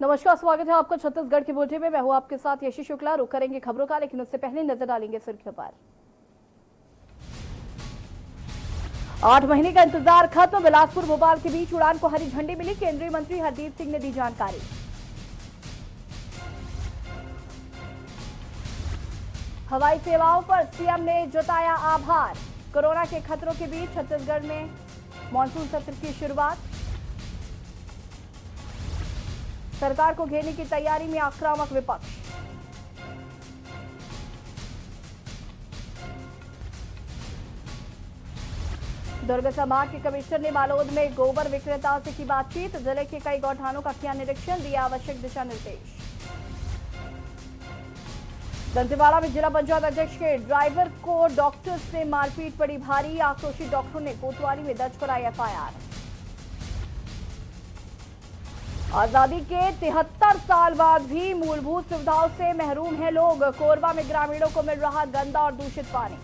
नमस्कार, स्वागत है आपका छत्तीसगढ़ के बुलेटिन में। मैं हूं आपके साथ यशी शुक्ला। रुक करेंगे खबरों का, लेकिन उससे पहले नजर डालेंगे सुर्खियों पर। 8 महीने का इंतजार खत्म। बिलासपुर भोपाल के बीच उड़ान को हरी झंडी मिली। केंद्रीय मंत्री हरदीप सिंह ने दी जानकारी। हवाई सेवाओं पर सीएम ने जताया आभार। कोरोना के खतरों के बीच छत्तीसगढ़ में मानसून सत्र की शुरुआत। सरकार को घेरने की तैयारी में आक्रामक विपक्ष। दुर्ग संभाग के कमिश्नर ने बालोद में गोबर विक्रेताओं से की बातचीत। जिले के कई गौठानों का किया निरीक्षण, दिया आवश्यक दिशा निर्देश। दंतेवाड़ा में जिला पंचायत अध्यक्ष के ड्राइवर को डॉक्टर से मारपीट पड़ी भारी। आक्रोशित डॉक्टरों ने कोतवाली में दर्ज कराई एफआईआर। आजादी के 73 साल बाद भी मूलभूत सुविधाओं से महरूम हैं लोग। कोरबा में ग्रामीणों को मिल रहा गंदा और दूषित पानी।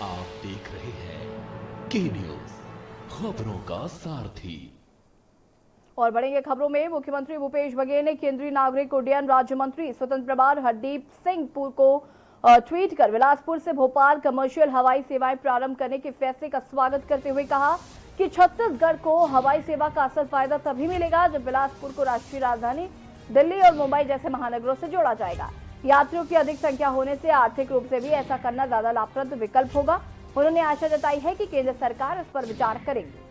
आप देख रहे हैं के न्यूज, खबरों का सारथी। और बढ़ेंगे खबरों में। मुख्यमंत्री भूपेश बघेल ने केंद्रीय नागरिक उड्डयन राज्य मंत्री स्वतंत्र प्रभार हरदीप सिंह को ट्वीट कर बिलासपुर से भोपाल कमर्शियल हवाई सेवाएं प्रारंभ करने के फैसले का स्वागत करते हुए कहा कि छत्तीसगढ़ को हवाई सेवा का असल फायदा तभी मिलेगा जब बिलासपुर को राष्ट्रीय राजधानी दिल्ली और मुंबई जैसे महानगरों से जोड़ा जाएगा। यात्रियों की अधिक संख्या होने से आर्थिक रूप से भी ऐसा करना ज्यादा लाभप्रद विकल्प होगा। उन्होंने आशा जताई है कि केंद्र सरकार इस पर विचार करेगी।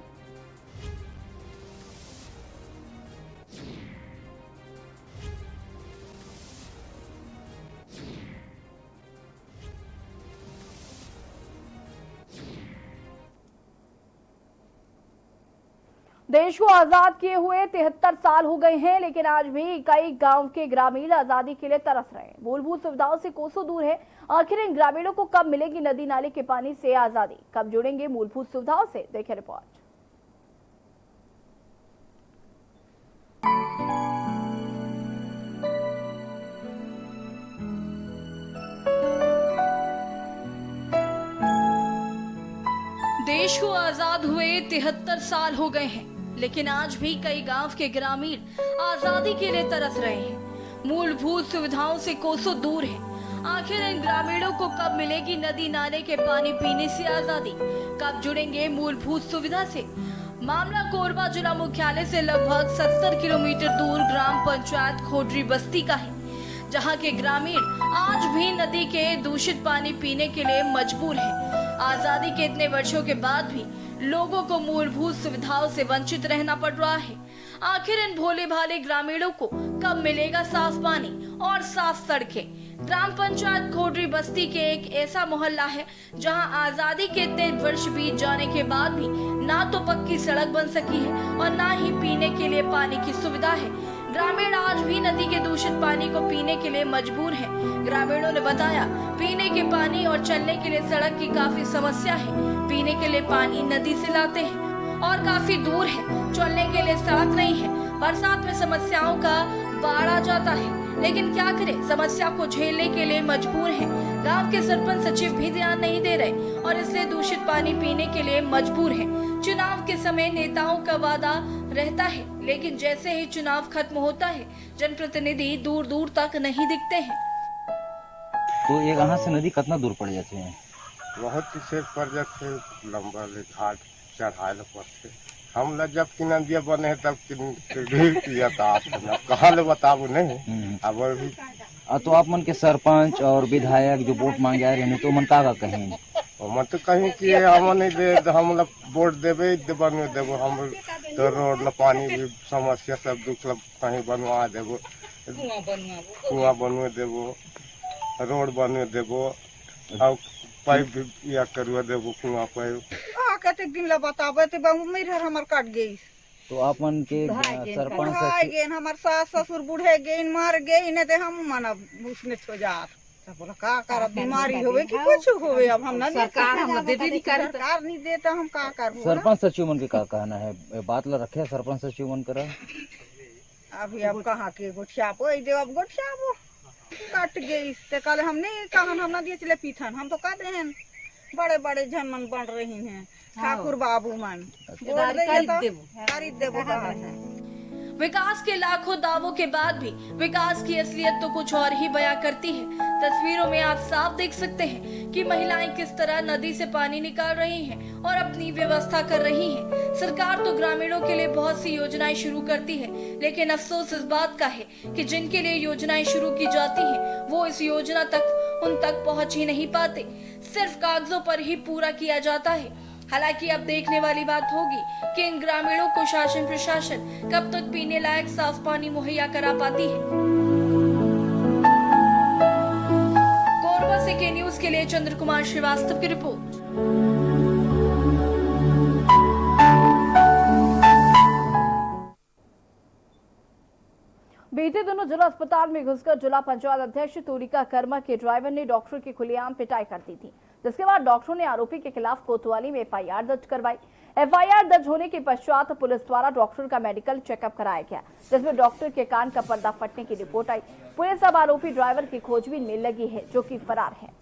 देश को आजाद किए हुए 73 साल हो गए हैं, लेकिन आज भी कई गांव के ग्रामीण आजादी के लिए तरस रहे हैं। मूलभूत सुविधाओं से कोसों दूर है। आखिर इन ग्रामीणों को कब मिलेगी नदी नाले के पानी से आजादी? कब जुड़ेंगे मूलभूत सुविधाओं से? देखिए रिपोर्ट। देश को आजाद हुए 73 साल हो गए हैं, लेकिन आज भी कई गांव के ग्रामीण आजादी के लिए तरस रहे हैं। मूलभूत सुविधाओं से कोसों दूर है। आखिर इन ग्रामीणों को कब मिलेगी नदी नाले के पानी पीने से आजादी? कब जुड़ेंगे मूलभूत सुविधा से? मामला कोरबा जिला मुख्यालय से लगभग 70 किलोमीटर दूर ग्राम पंचायत खोडरी बस्ती का है, जहां के ग्रामीण आज भी नदी के दूषित पानी पीने के लिए मजबूर है। आजादी के इतने वर्षों के बाद भी लोगों को मूलभूत सुविधाओं से वंचित रहना पड़ रहा है। आखिर इन भोले भाले ग्रामीणों को कब मिलेगा साफ पानी और साफ सड़कें? ग्राम पंचायत खोडरी बस्ती के एक ऐसा मोहल्ला है जहां आजादी के इतने वर्ष बीत जाने के बाद भी ना तो पक्की सड़क बन सकी है और ना ही पीने के लिए पानी की सुविधा है। ग्रामीण आज भी नदी के दूषित पानी को पीने के लिए मजबूर हैं। ग्रामीणों ने बताया, पीने के पानी और चलने के लिए सड़क की काफी समस्या है। पीने के लिए पानी नदी से लाते हैं और काफी दूर है। चलने के लिए सड़क नहीं है। बरसात में समस्याओं का बाढ़ आ जाता है, लेकिन क्या करें, समस्या को झेलने के लिए मजबूर हैं। गांव के सरपंच सचिव भी ध्यान नहीं दे रहे और इसलिए दूषित पानी पीने के लिए मजबूर हैं। चुनाव के समय नेताओं का वादा रहता है, लेकिन जैसे ही चुनाव खत्म होता है जनप्रतिनिधि दूर दूर तक नहीं दिखते हैं। तो ये यहाँ से नदी कितना दूर पड़ जाते हैं? बहुत से पड़ जाते, लंबा घाट चढ़ाए पड़ते। हम लोग जब किन नदिया बने हैं तब किया था, आप कहाँ ले बताबू नहीं। अब अभी तो आप मन के सरपंच और विधायक जो वोट मांगे आ रहे हैं तो मन का कहें? हम तो कहीं कि हम नहीं दे, हम लोग वोट देवे बनवे देवो। हम तो रोड ल पानी भी समस्या सब दुख कहीं बनवा देवो, कुआं बनवे देवो, रोड बनवे देवो और पाइप भी या करवा देवो, कुआं पाइप। कते दिन ला बताबे ते उम्र हमर कट गई। तो आप मन के सरपंच गेन हमर सास ससुर बूढ़े गेन मर गए ने ते हम माना उसने छो जात बोला का कर बीमारी होवे कि कुछ होवे। अब हम ना सरकार हम देबे नहीं करे, सरकार नहीं देता हम का कर। सरपंच सचिव मन के का कहना है? बात ला रखे सरपंच सचिव मन करा अभी अब कहां के गोठियापो ई देव, अब गोठियापो कट गई ते कल हमने कहन हम ना दिए चले पीथन। हम तो कह देहन बड़े बड़े जन मन बन रही हैं, ठाकुर बाबू मन खरीद देबो। विकास के लाखों दावों के बाद भी विकास की असलियत तो कुछ और ही बयां करती है। तस्वीरों में आप साफ देख सकते हैं कि महिलाएं किस तरह नदी से पानी निकाल रही हैं और अपनी व्यवस्था कर रही हैं। सरकार तो ग्रामीणों के लिए बहुत सी योजनाएं शुरू करती है, लेकिन अफसोस इस बात का है कि जिनके लिए योजनाएं शुरू की जाती हैं, वो इस योजना तक उन तक पहुंच ही नहीं पाते, सिर्फ कागजों पर ही पूरा किया जाता है। हालांकि अब देखने वाली बात होगी कि इन ग्रामीणों को शासन प्रशासन कब तक पीने लायक साफ पानी मुहैया करा पाती है। कोरबा से के न्यूज के लिए चंद्र कुमार श्रीवास्तव की रिपोर्ट। बीते दिनों जिला अस्पताल में घुसकर जिला पंचायत अध्यक्ष तूलिका कर्मा के ड्राइवर ने डॉक्टर की खुलेआम पिटाई कर दी थी, जिसके बाद डॉक्टरों ने आरोपी के खिलाफ कोतवाली में एफआईआर दर्ज करवाई। एफआईआर दर्ज होने के पश्चात पुलिस द्वारा डॉक्टर का मेडिकल चेकअप कराया गया, जिसमें डॉक्टर के कान का पर्दा फटने की रिपोर्ट आई। पुलिस अब आरोपी ड्राइवर की खोजबीन में लगी है, जो कि फरार है।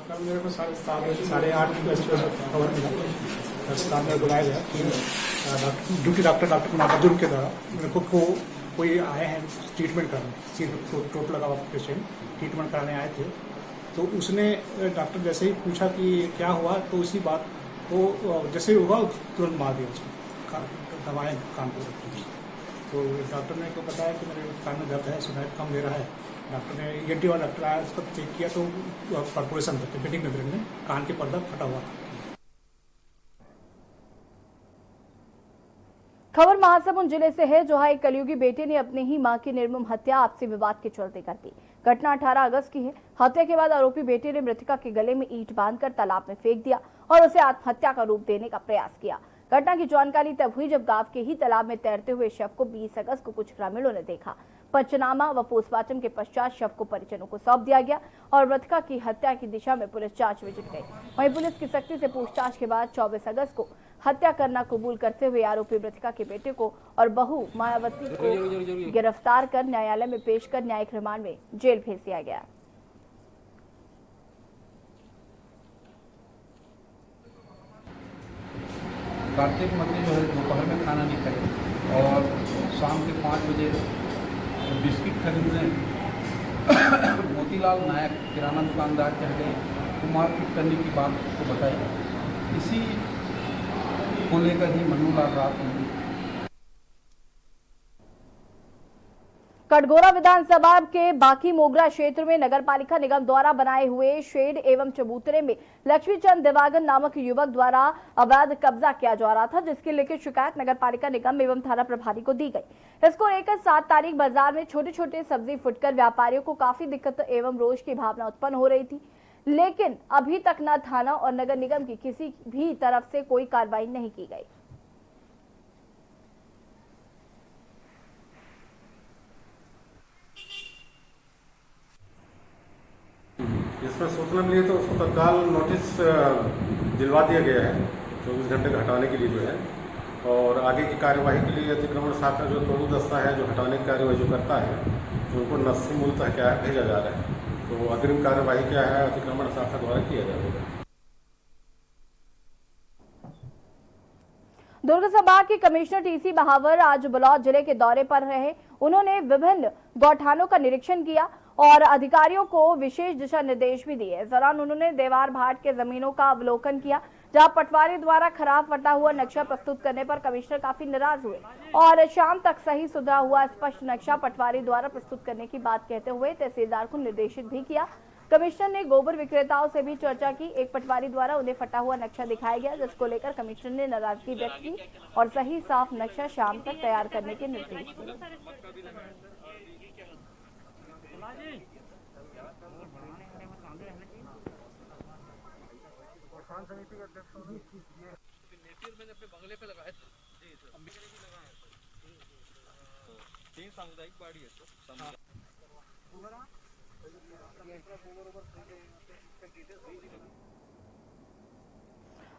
कल मेरे को 7:30 खबर मिला, अस्पताल में बुलाया गया ड्यूटी डॉक्टर नागार्जुन के द्वारा मेरे को कोई आए हैं ट्रीटमेंट करने, चोट लगा हुआ पेशेंट ट्रीटमेंट कराने आए थे। तो उसने डॉक्टर जैसे ही पूछा कि क्या हुआ, तो उसी बात को जैसे ही हुआ तुरंत मार दिया उसको, दवाएं कान को रखी। तो डॉक्टर ने को बताया कि मेरे कान में दर्द है, सुनाई कम दे रहा है। डॉक्टर ने ईएनटी वाला डॉक्टर आया, उसको चेक किया तो कॉर्पोरेशन पेटिंग मेम्ब्रेन में कान के पर्दा फटा हुआ था। खबर महासमुंद जिले से है, जहां एक कलयुगी बेटे ने अपनी ही मां की निर्मम हत्या आपसी विवाद के चलते कर दी। घटना 18 अगस्त की है। हत्या के बाद आरोपी बेटे ने मृतका के गले में ईंट बांधकर तालाब में फेंक दिया और उसे आत्महत्या का रूप देने का प्रयास किया। घटना की जानकारी तब हुई जब गांव के ही तालाब में तैरते हुए शव को 20 अगस्त को कुछ ग्रामीणों ने देखा। पंचनामा व पोस्टमार्टम के पश्चात शव को परिजनों को सौंप दिया गया और मृतका की हत्या की दिशा में पुलिस जांच में जुट गई। वहीं पुलिस की सख्ती से पूछताछ के बाद 24 अगस्त को हत्या करना कबूल करते हुए आरोपी मृतका के बेटे को और बहू मायावती को गिरफ्तार कर न्यायालय में पेश कर न्यायिक रिमांड में जेल भेज दिया गया। कार्तिक मध्य जो है दोपहर में खाना नहीं खाए और शाम के 5 बजे बिस्किट खरीदने मोतीलाल नायक किराना दुकानदार के यहाँ गए, मारपीट करने की बात को बताई। इसी को लेकर ही मन्नूलाल रात में कटघोरा विधानसभा के बाकी मोगरा क्षेत्र में नगरपालिका निगम द्वारा बनाए हुए शेड एवं चबूतरे में लक्ष्मीचंद दिवाकर नामक युवक द्वारा अवैध कब्जा किया जा रहा था, जिसकी लिखित शिकायत नगरपालिका निगम एवं थाना प्रभारी को दी गई। इसको लेकर 7 तारीख बाजार में छोटे छोटे सब्जी फुटकर व्यापारियों को काफी दिक्कत एवं रोष की भावना उत्पन्न हो रही थी, लेकिन अभी तक न थाना और नगर निगम की किसी भी तरफ से कोई कार्रवाई नहीं की गई। इसमें सूचना मिली तो उसको तत्काल नोटिस दिलवा दिया गया है 24 घंटे का हटाने के लिए जो है, और आगे की कार्यवाही के लिए अतिक्रमण शाखा जो तोड़ू दस्ता है जो हटाने की कार्यवाही जो करता है, तो उनको नस्सी मूलतः क्या है भेजा जा रहा है। तो अग्रिम कार्यवाही क्या है अतिक्रमण शाखा द्वारा किया जाएगा। दुर्ग संभाग के कमिश्नर टीसी महावर आज बलौद जिले के दौरे पर रहे। उन्होंने विभिन्न गौठानों का निरीक्षण किया और अधिकारियों को विशेष दिशा निर्देश भी दिए। इस दौरान उन्होंने देवार भाट के जमीनों का अवलोकन किया, जहां पटवारी द्वारा खराब फटा हुआ नक्शा प्रस्तुत करने पर कमिश्नर काफी नाराज हुए और शाम तक सही सुधरा हुआ स्पष्ट नक्शा पटवारी द्वारा प्रस्तुत करने की बात कहते हुए तहसीलदार को निर्देशित भी किया। कमिश्नर ने गोबर विक्रेताओं से भी चर्चा की। एक पटवारी द्वारा उन्हें फटा हुआ नक्शा दिखाया गया, जिसको लेकर कमिश्नर ने नाराजगी व्यक्त की और सही साफ नक्शा शाम तक तैयार करने के निर्देश दिए।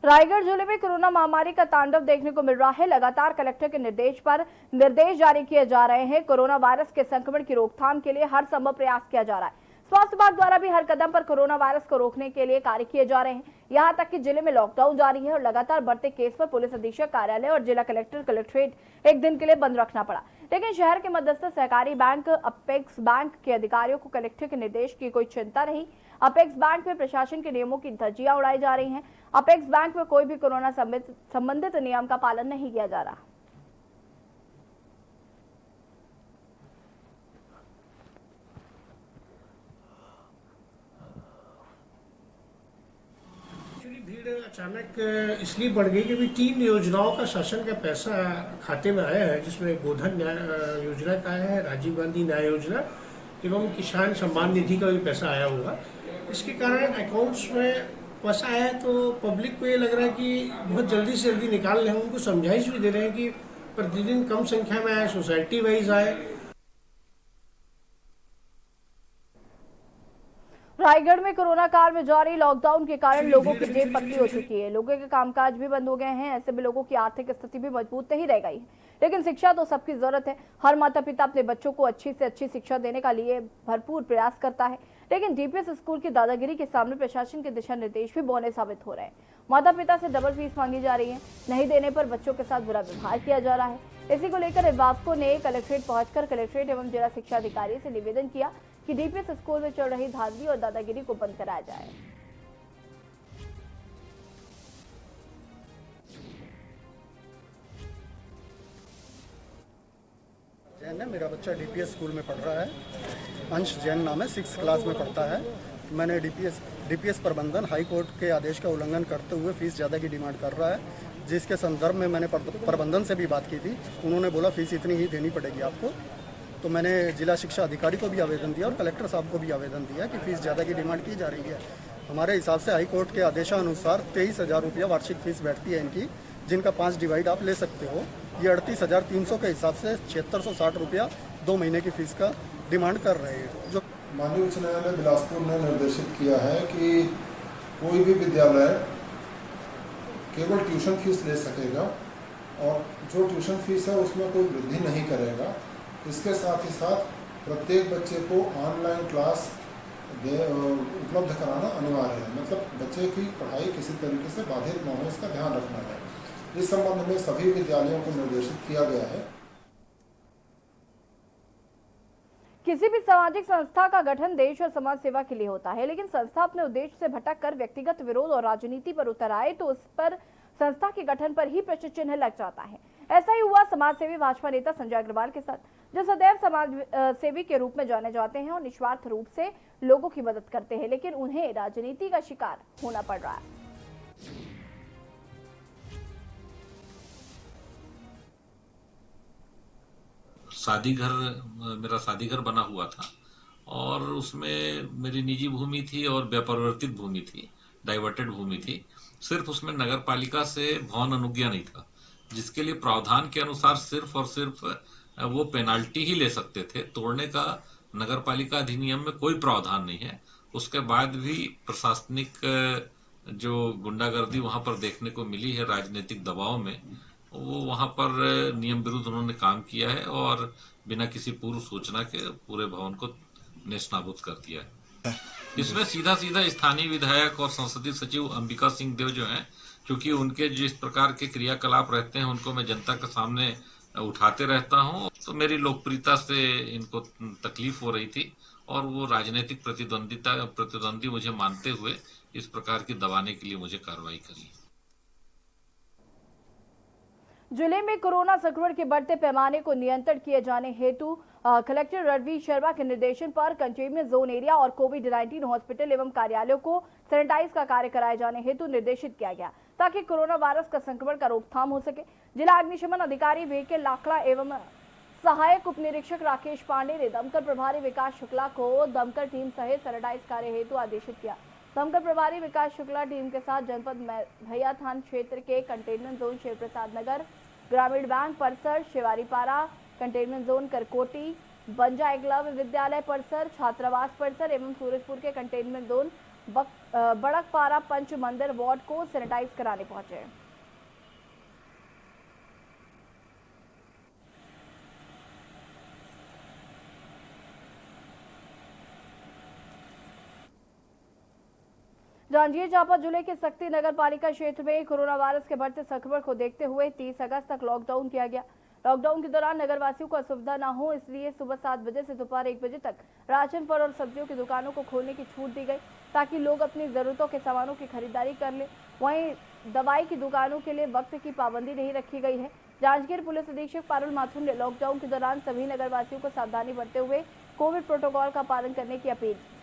रायगढ़ जिले में कोरोना महामारी का तांडव देखने को मिल रहा है। लगातार कलेक्टर के निर्देश पर निर्देश जारी किए जा रहे हैं। कोरोना वायरस के संक्रमण की रोकथाम के लिए हर संभव प्रयास किया जा रहा है। स्वास्थ्य विभाग द्वारा भी हर कदम पर कोरोना वायरस को रोकने के लिए कार्य किए जा रहे हैं। यहां तक कि जिले में लॉकडाउन जारी है और लगातार बढ़ते केस पर पुलिस अधीक्षक कार्यालय और जिला कलेक्टर कलेक्ट्रेट एक दिन के लिए बंद रखना पड़ा। लेकिन शहर के मध्यस्थ सहकारी बैंक अपेक्स बैंक के अधिकारियों को कलेक्टर के निर्देश की कोई चिंता नहीं। अपेक्स बैंक में प्रशासन के नियमों की धज्जियां उड़ाई जा रही हैं। अपेक्स बैंक में कोई भी कोरोना संबंधित नियम का पालन नहीं किया जा रहा। भीड़ अचानक इसलिए बढ़ गई कि 3 योजनाओं का शासन का पैसा खाते में आया है, जिसमें गोधन न्याय योजना का है, राजीव गांधी न्याय योजना एवं किसान सम्मान निधि का भी पैसा आया होगा। इसके कारण अकाउंट्स में पैसा आया है तो पब्लिक को ये लग रहा है कि बहुत जल्दी से जल्दी निकाल रहे हैं। उनको समझाइश भी दे रहे हैं कि प्रतिदिन कम संख्या में आए, सोसाइटी वाइज आए। रायगढ़ में कोरोना काल में जारी लॉकडाउन के कारण लोगों की जेब पतली हो चुकी है। लोगों के कामकाज भी बंद हो गए हैं। ऐसे में लोगों की आर्थिक स्थिति भी मजबूत नहीं रह गई है। लेकिन शिक्षा तो सबकी जरूरत है। हर माता पिता अपने बच्चों को अच्छी से अच्छी शिक्षा देने का लिए भरपूर प्रयास करता है। लेकिन डीपीएस स्कूल की दादागिरी के सामने प्रशासन के दिशा निर्देश भी बौने साबित हो रहे हैं। माता पिता से डबल फीस मांगी जा रही है। नहीं देने पर बच्चों के साथ बुरा व्यवहार किया जा रहा है। इसी को लेकर अभिभावकों ने कलेक्ट्रेट पहुंचकर कलेक्ट्रेट एवं जिला शिक्षा अधिकारी से निवेदन किया कि डीपीएस स्कूल में चल रही धांधली और दादागिरी को बंद कराया जाए। जैन है, मेरा बच्चा डीपीएस स्कूल में पढ़ रहा है। अंश जैन नाम है, 6th क्लास में पढ़ता है। मैंने डीपीएस प्रबंधन हाई कोर्ट के आदेश का उल्लंघन करते हुए फीस ज़्यादा की डिमांड कर रहा है, जिसके संदर्भ में मैंने प्रबंधन से भी बात की थी। उन्होंने बोला फीस इतनी ही देनी पड़ेगी आपको। तो मैंने जिला शिक्षा अधिकारी को भी आवेदन दिया और कलेक्टर साहब को भी आवेदन दिया कि फीस ज़्यादा की डिमांड की जा रही है। हमारे हिसाब से हाई कोर्ट के आदेशानुसार 23,000 रुपया वार्षिक फीस बैठती है इनकी, जिनका 5 डिवाइड आप ले सकते हो। ये 38,300 के हिसाब से 7660 रुपया 2 महीने की फीस का डिमांड कर रहे हैं। जो माननीय उच्च न्यायालय बिलासपुर ने निर्देशित किया है कि कोई भी विद्यालय केवल ट्यूशन फीस ले सकेगा और जो ट्यूशन फीस है उसमें कोई वृद्धि नहीं करेगा। इसके साथ ही साथ प्रत्येक बच्चे को ऑनलाइन क्लास उपलब्ध कराना अनिवार्य है। मतलब बच्चे की पढ़ाई किसी तरीके से बाधित न हो, इसका ध्यान रखना है। इस संबंध में सभी विद्यालयों को निर्देशित किया गया है। किसी भी सामाजिक संस्था का गठन देश और समाज सेवा के लिए होता है, लेकिन संस्था अपने उद्देश्य से भटक कर व्यक्तिगत विरोध और राजनीति पर उतर आए तो उस पर संस्था के गठन पर ही प्रश्न चिन्ह लग जाता है। ऐसा ही हुआ समाज सेवी भाजपा नेता संजय अग्रवाल के साथ, जो सदैव समाज सेवी के रूप में जाने जाते हैं और निस्वार्थ रूप से लोगों की मदद करते हैं, लेकिन उन्हें राजनीति का शिकार होना पड़ रहा है। मेरा शादी घर बना हुआ था और उसमें मेरी निजी भूमि थी और व्यपरिवर्तित भूमि थी, डाइवर्टेड भूमि थी। सिर्फ उसमें नगर पालिका से भवन अनुज्ञा नहीं था, जिसके लिए प्रावधान के अनुसार सिर्फ और सिर्फ वो पेनाल्टी ही ले सकते थे। तोड़ने का नगर पालिका अधिनियम में कोई प्रावधान नहीं है। उसके बाद भी प्रशासनिक जो गुंडागर्दी वहां पर देखने को मिली है राजनीतिक दबाव में, वो वहां पर नियम विरुद्ध उन्होंने काम किया है और बिना किसी पूर्व सूचना के पूरे भवन को नेस्तनाबूद कर दिया है। इसमें सीधा सीधा स्थानीय विधायक और संसदीय सचिव अंबिका सिंह देव जो हैं, क्योंकि उनके जिस प्रकार के क्रियाकलाप रहते हैं उनको मैं जनता के सामने उठाते रहता हूं, तो मेरी लोकप्रियता से इनको तकलीफ हो रही थी और वो राजनीतिक प्रतिद्वंदी मुझे मानते हुए इस प्रकार की दबाने के लिए मुझे कार्रवाई करी। जिले में कोरोना संक्रमण के बढ़ते पैमाने को नियंत्रण किए जाने हेतु कलेक्टर रणवीर शर्मा के निर्देशन पर कंटेनमेंट जोन एरिया और कोविड-19 हॉस्पिटल एवं कार्यालयों को सैनिटाइज का कार्य कराए जाने हेतु निर्देशित किया गया, ताकि कोरोना वायरस का संक्रमण का रोकथाम हो सके। जिला अग्निशमन अधिकारी वीके लाखड़ा एवं सहायक उप निरीक्षक राकेश पांडे ने दमकल प्रभारी विकास शुक्ला को दमकल टीम सहित सैनिटाइज कार्य हेतु आदेशित किया। दमकल प्रभारी विकास शुक्ला टीम के साथ जनपद भैया थान क्षेत्र के कंटेनमेंट जोन शिव प्रसाद नगर, ग्रामीण बैंक परिसर, शिवारीपारा कंटेनमेंट जोन करकोटी, बंजा एकलव्य विद्यालय परिसर, छात्रावास परिसर एवं सूरजपुर के कंटेनमेंट जोन बड़कपारा पंच मंदिर वार्ड को सैनिटाइज कराने पहुंचे। जांजगीर चांपा जिले के शक्ति नगर पालिका क्षेत्र में कोरोना वायरस के बढ़ते संक्रमण को देखते हुए 30 अगस्त तक लॉकडाउन किया गया। लॉकडाउन के दौरान नगरवासियों को असुविधा न हो, इसलिए सुबह 7 बजे से दोपहर 1 बजे तक राशन, फल और सब्जियों की दुकानों को खोलने की छूट दी गई, ताकि लोग अपनी जरूरतों के सामानों की खरीदारी कर लें। वहीं दवाई की दुकानों के लिए वक्त की पाबंदी नहीं रखी गई है। जांजगीर पुलिस अधीक्षक पारुल माथुर ने लॉकडाउन के दौरान सभी नगरवासियों को सावधानी बरतते हुए कोविड प्रोटोकॉल का पालन करने की अपील की।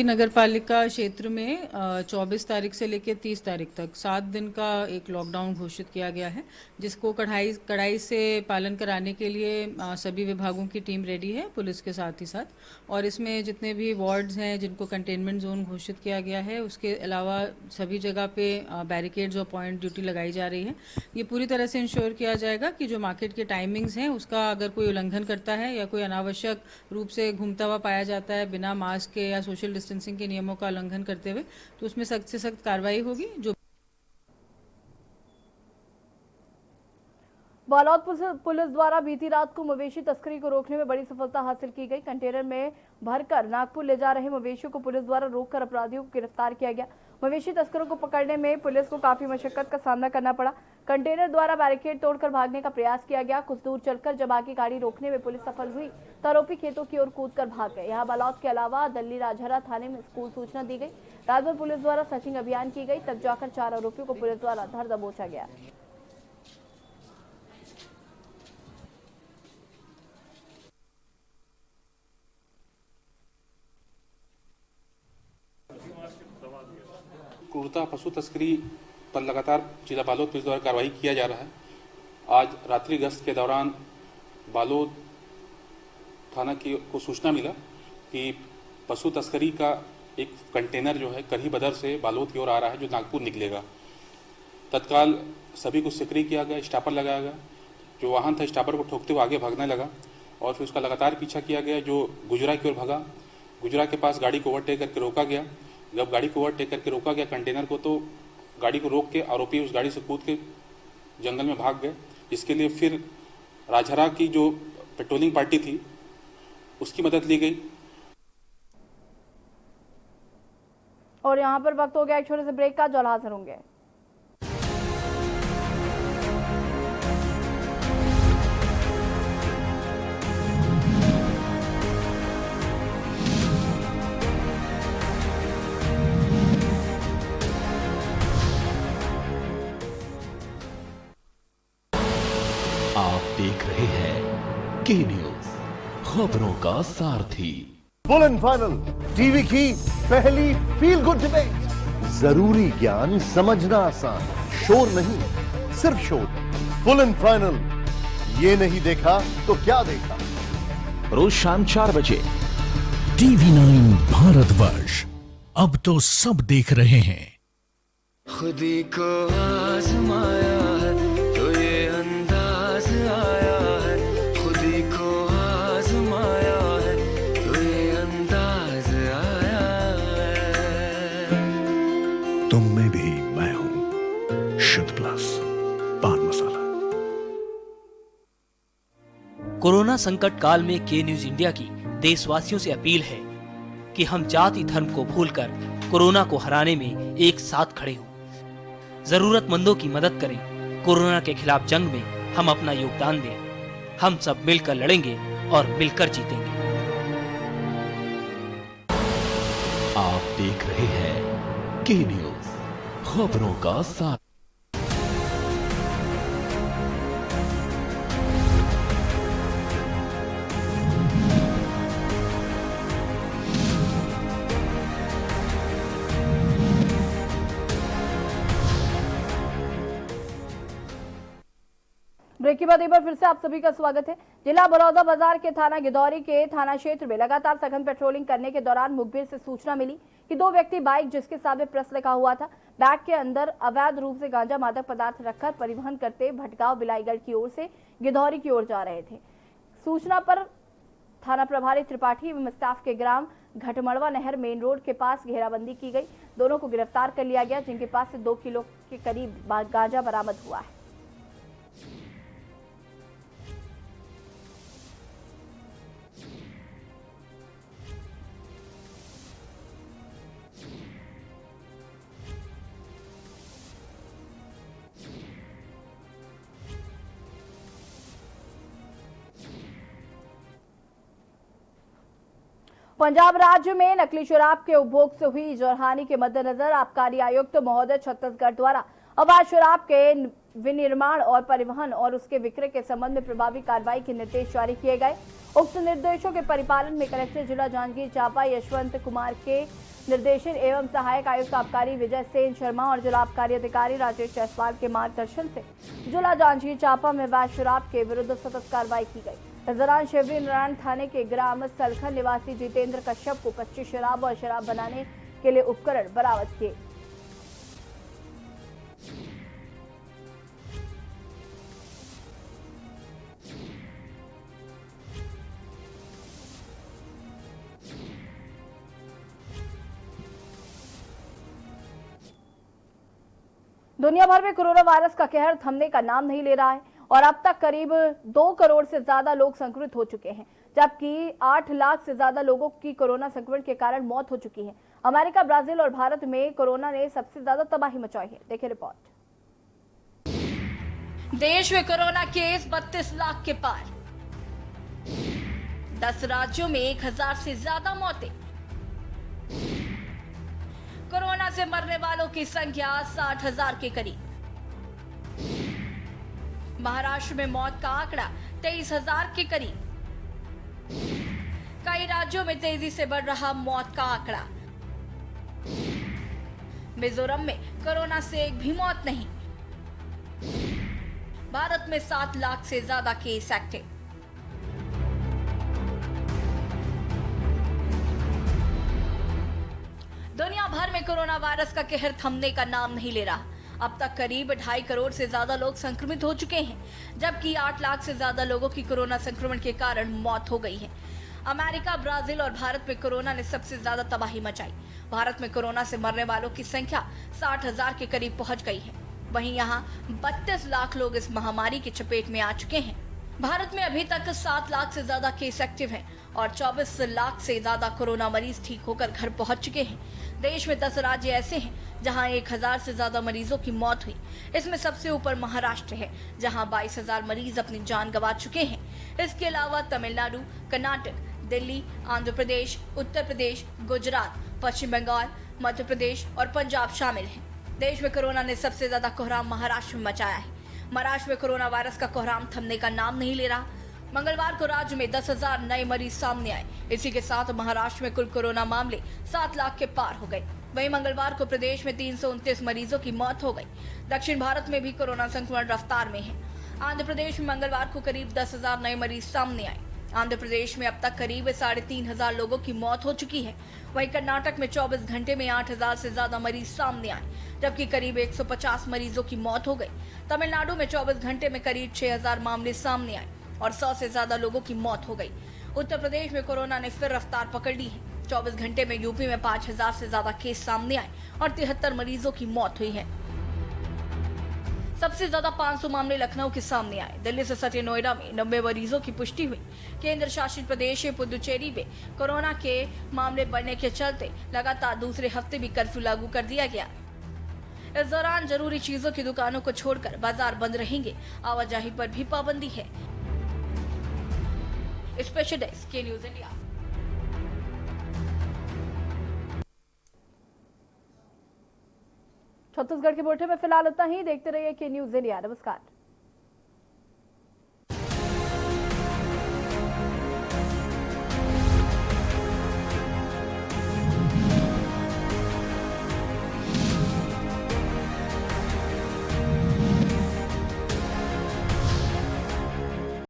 नगर पालिका क्षेत्र में 24 तारीख से लेकर 30 तारीख तक 7 दिन का एक लॉकडाउन घोषित किया गया है, जिसको कड़ाई से पालन कराने के लिए सभी विभागों की टीम रेडी है, पुलिस के साथ ही साथ। और इसमें जितने भी वार्ड्स हैं जिनको कंटेनमेंट जोन घोषित किया गया है, उसके अलावा सभी जगह पे बैरिकेड्स और पॉइंट ड्यूटी लगाई जा रही है। ये पूरी तरह से इंश्योर किया जाएगा कि जो मार्केट के टाइमिंग्स हैं उसका अगर कोई उल्लंघन करता है या कोई अनावश्यक रूप से घूमता हुआ पाया जाता है बिना मास्क के या सोशल डिस्टेंसिंग के नियमों का उल्लंघन करते हुए, तो उसमें सख्त से सख्त कार्रवाई होगी। जो बालोद पुलिस द्वारा बीती रात को मवेशी तस्करी को रोकने में बड़ी सफलता हासिल की गई। कंटेनर में भरकर नागपुर ले जा रहे मवेशियों को पुलिस द्वारा रोककर अपराधियों को गिरफ्तार किया गया। मवेशी तस्करों को पकड़ने में पुलिस को काफी मशक्कत का सामना करना पड़ा। कंटेनर द्वारा बैरिकेड तोड़कर भागने का प्रयास किया गया। कुछ दूर चलकर जब आगे गाड़ी रोकने में पुलिस सफल हुई तो आरोपी खेतों की ओर कूदकर भाग गए। यहाँ बालोद के अलावा दल्ली राजहरा थाने में स्कूल सूचना दी गई। रात भर पुलिस द्वारा सर्चिंग अभियान की गई, तब जाकर 4 आरोपियों को पुलिस द्वारा धर दबोचा गया। क्रूरता पशु तस्करी पर लगातार जिला बालोद पुलिस द्वारा कार्रवाई किया जा रहा है। आज रात्रि गश्त के दौरान बालोद थाना को सूचना मिला कि पशु तस्करी का एक कंटेनर जो है करही बदर से बालोद की ओर आ रहा है, जो नागपुर निकलेगा। तत्काल सभी को सक्रिय किया गया, स्टापर लगाया गया। जो वाहन था स्टापर को ठोकते हुए आगे भागने लगा और फिर उसका लगातार पीछा किया गया, जो गुजरा की ओर भागा। गुजरा के पास गाड़ी को ओवरटेक करके रोका गया। जब गाड़ी को ओवरटेक करके रोका गया कंटेनर को, तो गाड़ी को रोक के आरोपी उस गाड़ी से कूद के जंगल में भाग गए। इसके लिए फिर राजहरा की जो पेट्रोलिंग पार्टी थी उसकी मदद ली गई। और यहाँ पर वक्त हो गया एक छोटे से ब्रेक का, जो हाजिर होंगे। आप देख रहे हैं के न्यूज, खबरों का सारथी। फुल एंड फाइनल टीवी की पहली फील गुड डिबेट। जरूरी ज्ञान समझना आसान, शोर नहीं सिर्फ शोर। फुल एंड फाइनल, ये नहीं देखा तो क्या देखा। रोज शाम 4 बजे TV9 भारतवर्ष, अब तो सब देख रहे हैं। खुदी को आजमाया है तो ये अंदाज आया है, खुदी को आजमाया है तो ये अंदाज आया है। तुम में भी मैं हूं, शुद्ध प्लस पान मसाला। कोरोना संकट काल में के न्यूज इंडिया की देशवासियों से अपील है कि हम जाति धर्म को भूलकर कोरोना को हराने में एक साथ खड़े हों, जरूरतमंदों की मदद करें। कोरोना के खिलाफ जंग में हम अपना योगदान दें। हम सब मिलकर लड़ेंगे और मिलकर जीतेंगे। आप देख रहे हैं के न्यूज, खबरों का साथ। ब्रेक के बाद एक बार फिर से आप सभी का स्वागत है। जिला बलौदा बाजार के थाना गिदौरी के थाना क्षेत्र में लगातार सघन पेट्रोलिंग करने के दौरान मुखबिर से सूचना मिली कि 2 व्यक्ति बाइक जिसके सामने प्रेस लिखा हुआ था, बैग के अंदर अवैध रूप से गांजा मादक पदार्थ रखकर परिवहन करते भटगांव बिलाईगढ़ की ओर से गिदौरी की ओर जा रहे थे। सूचना पर थाना प्रभारी त्रिपाठी एवं स्टाफ के ग्राम घटमड़वा नहर मेन रोड के पास घेराबंदी की गई। दोनों को गिरफ्तार कर लिया गया, जिनके पास से 2 किलो के करीब गांजा बरामद हुआ है। पंजाब राज्य में नकली शराब के उपभोग से हुई जनहानि के मद्देनजर आबकारी आयुक्त महोदय छत्तीसगढ़ द्वारा अवैध शराब के विनिर्माण और परिवहन और उसके विक्रय के संबंध में प्रभावी कार्रवाई के निर्देश जारी किए गए। उक्त निर्देशों के परिपालन में कलेक्टर जिला जांजगीर चांपा यशवंत कुमार के निर्देशन एवं सहायक आयुक्त आबकारी विजय सेन शर्मा और जिला आबकारी अधिकारी राजेश जायसवाल के मार्गदर्शन से जिला जांजगीर चांपा में अवैध शराब के विरुद्ध सतत कार्रवाई की गई। इस दौरान शिवरी नारायण थाने के ग्राम सलखन निवासी जितेंद्र कश्यप को कच्ची शराब और शराब बनाने के लिए उपकरण बरामद किए। दुनिया भर में कोरोना वायरस का कहर थमने का नाम नहीं ले रहा है और अब तक करीब 2 करोड़ से ज्यादा लोग संक्रमित हो चुके हैं, जबकि 8 लाख से ज्यादा लोगों की कोरोना संक्रमण के कारण मौत हो चुकी है। अमेरिका, ब्राजील और भारत में कोरोना ने सबसे ज्यादा तबाही मचाई है। देखिए रिपोर्ट। देश में कोरोना केस 32 लाख के पार, 10 राज्यों में 1000 से ज्यादा मौतें। कोरोना से मरने वालों की संख्या 60,000 के करीब। महाराष्ट्र में मौत का आंकड़ा 23,000 के करीब। कई राज्यों में तेजी से बढ़ रहा मौत का आंकड़ा। मिजोरम में कोरोना से एक भी मौत नहीं। भारत में 7 लाख से ज्यादा केस एक्टिव। दुनिया भर में कोरोना वायरस का कहर थमने का नाम नहीं ले रहा। अब तक करीब 2.5 करोड़ से ज्यादा लोग संक्रमित हो चुके हैं, जबकि 8 लाख से ज्यादा लोगों की कोरोना संक्रमण के कारण मौत हो गई है। अमेरिका, ब्राजील और भारत में कोरोना ने सबसे ज्यादा तबाही मचाई। भारत में कोरोना से मरने वालों की संख्या 60,000 के करीब पहुंच गई है। वहीं यहां 32 लाख लोग इस महामारी की चपेट में आ चुके हैं। भारत में अभी तक 7 लाख से ज्यादा केस एक्टिव हैं और 24 लाख से ज्यादा कोरोना मरीज ठीक होकर घर पहुंच चुके हैं। देश में 10 राज्य ऐसे हैं जहां 1000 से ज्यादा मरीजों की मौत हुई। इसमें सबसे ऊपर महाराष्ट्र है, जहां 22,000 मरीज अपनी जान गंवा चुके हैं। इसके अलावा तमिलनाडु, कर्नाटक, दिल्ली, आंध्र प्रदेश, उत्तर प्रदेश, गुजरात, पश्चिम बंगाल, मध्य प्रदेश और पंजाब शामिल हैं। देश में कोरोना ने सबसे ज्यादा कोहराम महाराष्ट्र में मचाया है। महाराष्ट्र में कोरोना वायरस का कोहराम थमने का नाम नहीं ले रहा। मंगलवार को राज्य में 10,000 नए मरीज सामने आए। इसी के साथ महाराष्ट्र में कुल कोरोना मामले 7 लाख के पार हो गए। वहीं मंगलवार को प्रदेश में 329 मरीजों की मौत हो गई। दक्षिण भारत में भी कोरोना संक्रमण रफ्तार में है। आंध्र प्रदेश में मंगलवार को करीब 10,000 नए मरीज सामने आए। आंध्र प्रदेश में अब तक करीब 3,500 लोगों की मौत हो चुकी है। वहीं कर्नाटक में 24 घंटे में 8,000 से ज्यादा मरीज सामने आए, जबकि करीब 150 मरीजों की मौत हो गई। तमिलनाडु में 24 घंटे में करीब 6,000 मामले सामने आए और 100 से ज्यादा लोगों की मौत हो गई। उत्तर प्रदेश में कोरोना ने फिर रफ्तार पकड़ ली है। 24 घंटे में यूपी में 5,000 से ज्यादा केस सामने आए और 73 मरीजों की मौत हुई है। सबसे ज्यादा 500 मामले लखनऊ के सामने आए। दिल्ली से सटे नोएडा में 90 मरीजों की पुष्टि हुई। केंद्र शासित प्रदेश पुदुचेरी में कोरोना के मामले बढ़ने के चलते लगातार दूसरे हफ्ते भी कर्फ्यू लागू कर दिया गया। इस दौरान जरूरी चीजों की दुकानों को छोड़कर बाजार बंद रहेंगे। आवाजाही पर भी पाबंदी है। स्पेशल डेस्क के न्यूज इंडिया। छत्तीसगढ़ के बुलेटिन में फिलहाल इतना ही। देखते रहिए के न्यूज इंडिया। नमस्कार।